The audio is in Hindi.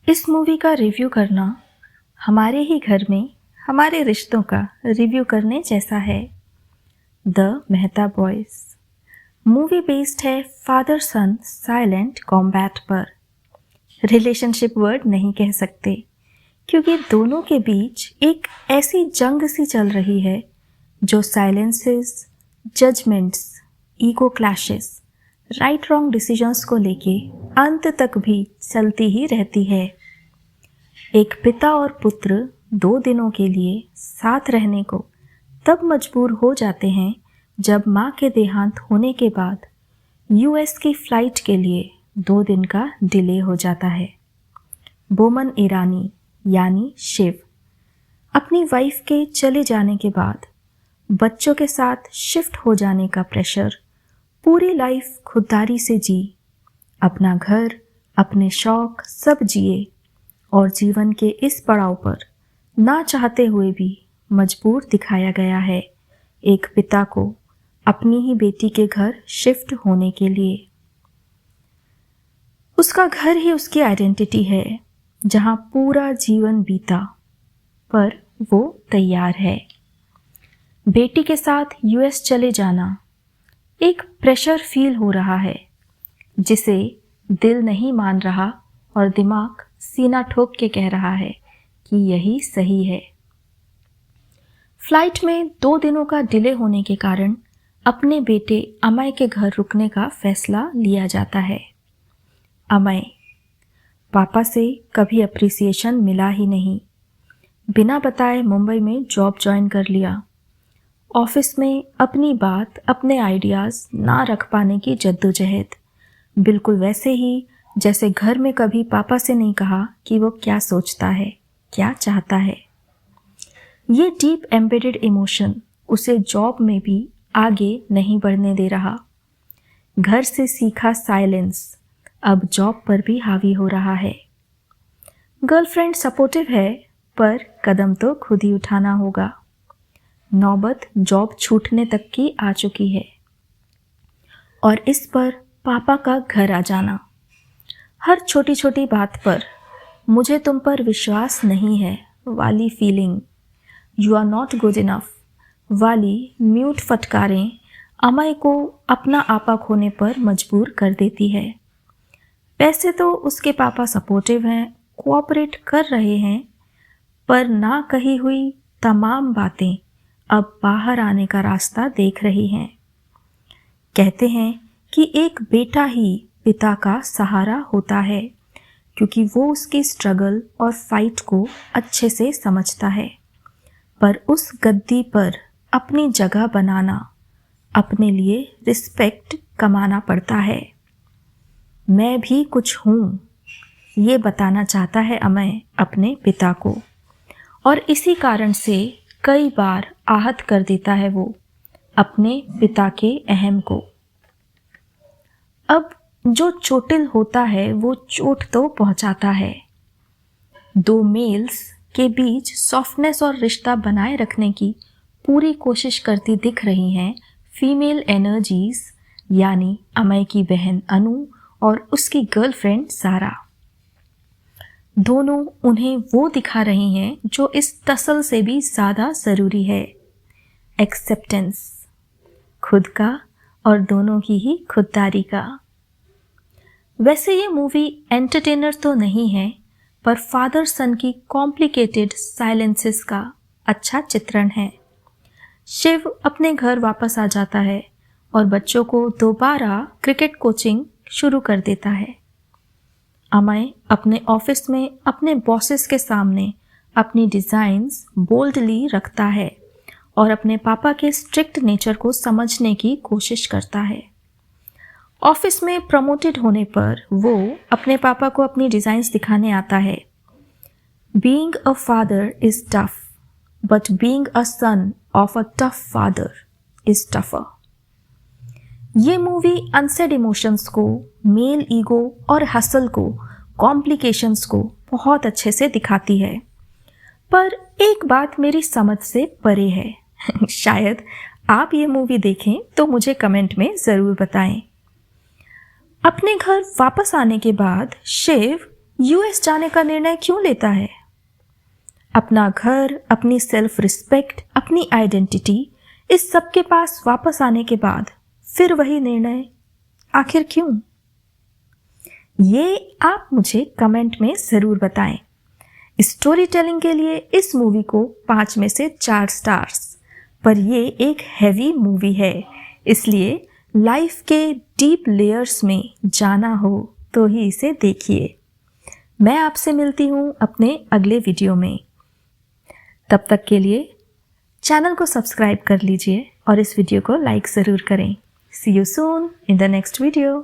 इस मूवी का रिव्यू करना हमारे ही घर में हमारे रिश्तों का रिव्यू करने जैसा है। The Mehta boys movie based है फादर सन साइलेंट कॉम्बैट पर। रिलेशनशिप वर्ड नहीं कह सकते क्योंकि दोनों के बीच एक ऐसी जंग सी चल रही है जो silences, judgements, ego clashes, right wrong decisions को लेके अंत तक भी चलती ही रहती है। एक पिता और पुत्र 2 दिनों के लिए साथ रहने को तब मजबूर हो जाते हैं जब माँ के देहांत होने के बाद यूएस की फ्लाइट के लिए 2 दिन का डिले हो जाता है। बोमन ईरानी यानी शिव अपनी वाइफ के चले जाने के बाद बच्चों के साथ शिफ्ट हो जाने का प्रेशर पूरी लाइफ खुददारी से जी, अपना घर, अपने शौक सब जिए और जीवन के इस पड़ाव पर ना चाहते हुए भी मजबूर दिखाया गया है एक पिता को अपनी ही बेटी के घर शिफ्ट होने के लिए। उसका घर ही उसकी आइडेंटिटी है जहां पूरा जीवन बीता, पर वो तैयार है। बेटी के साथ यूएस चले जाना एक प्रेशर फील हो रहा है जिसे दिल नहीं मान रहा और दिमाग सीना ठोक के कह रहा है कि यही सही है। फ्लाइट में 2 दिनों का डिले होने के कारण अपने बेटे अमय के घर रुकने का फैसला लिया जाता है। अमय पापा से कभी अप्रिसिएशन मिला ही नहीं, बिना बताए मुंबई में जॉब ज्वाइन कर लिया। ऑफिस में अपनी बात, अपने आइडियाज़ ना रख पाने की जद्दोजहद, बिल्कुल वैसे ही जैसे घर में कभी पापा से नहीं कहा कि वो क्या सोचता है, क्या चाहता है। ये डीप एम्बेडेड इमोशन उसे जॉब में भी आगे नहीं बढ़ने दे रहा। घर से सीखा साइलेंस अब जॉब पर भी हावी हो रहा है। गर्लफ्रेंड सपोर्टिव है पर कदम तो खुद ही उठाना होगा। नौबत जॉब छूटने तक की आ चुकी है और इस पर पापा का घर आ जाना। हर छोटी छोटी बात पर मुझे तुम पर विश्वास नहीं है वाली feeling, you are not good enough वाली म्यूट फटकारें अमय को अपना आपा खोने पर मजबूर कर देती है। वैसे तो उसके पापा सपोर्टिव हैं, कोऑपरेट कर रहे हैं, पर ना कही हुई तमाम बातें अब बाहर आने का रास्ता देख रही हैं। कहते हैं कि एक बेटा ही पिता का सहारा होता है क्योंकि वो उसकी स्ट्रगल और फाइट को अच्छे से समझता है, पर उस गद्दी पर अपनी जगह बनाना, अपने लिए रिस्पेक्ट कमाना पड़ता है। मैं भी कुछ हूँ, ये बताना चाहता है अमय अपने पिता को, और इसी कारण से कई बार आहत कर देता है वो अपने पिता के अहम को। अब जो चोटिल होता है वो चोट तो पहुंचाता है। 2 मेल्स के बीच सॉफ्टनेस और रिश्ता बनाए रखने की पूरी कोशिश करती दिख रही हैं फीमेल एनर्जीज, यानी अमय की बहन अनु और उसकी गर्लफ्रेंड सारा। दोनों उन्हें वो दिखा रही हैं जो इस तसल से भी ज़्यादा ज़रूरी है, एक्सेप्टेंस, खुद का और दोनों की ही खुददारी का। वैसे ये मूवी एंटरटेनर तो नहीं है, पर फादर सन की कॉम्प्लिकेटेड साइलेंसेस का अच्छा चित्रण है। शिव अपने घर वापस आ जाता है और बच्चों को दोबारा क्रिकेट कोचिंग शुरू कर देता है। अमय अपने ऑफिस में अपने बॉसेस के सामने अपनी डिज़ाइंस बोल्डली रखता है और अपने पापा के स्ट्रिक्ट नेचर को समझने की कोशिश करता है। ऑफिस में प्रमोटेड होने पर वो अपने पापा को अपनी डिज़ाइंस दिखाने आता है। Being a father is tough, but being a son of a tough father is tougher. ये मूवी अनसेड इमोशंस को, मेल ईगो और हसल को, कॉम्प्लिकेशंस को बहुत अच्छे से दिखाती है, पर एक बात मेरी समझ से परे है। शायद आप ये मूवी देखें तो मुझे कमेंट में ज़रूर बताएं। अपने घर वापस आने के बाद शिव यूएस जाने का निर्णय क्यों लेता है? अपना घर, अपनी सेल्फ रिस्पेक्ट, अपनी आइडेंटिटी, इस सब के पास वापस आने के बाद फिर वही निर्णय, आखिर क्यों? ये आप मुझे कमेंट में ज़रूर बताएं। स्टोरी टेलिंग के लिए इस मूवी को 5 में से 4 स्टार्स, पर ये एक हैवी मूवी है, इसलिए लाइफ के डीप लेयर्स में जाना हो तो ही इसे देखिए। मैं आपसे मिलती हूँ अपने अगले वीडियो में। तब तक के लिए चैनल को सब्सक्राइब कर लीजिए और इस वीडियो को लाइक ज़रूर करें। See you soon in the next video.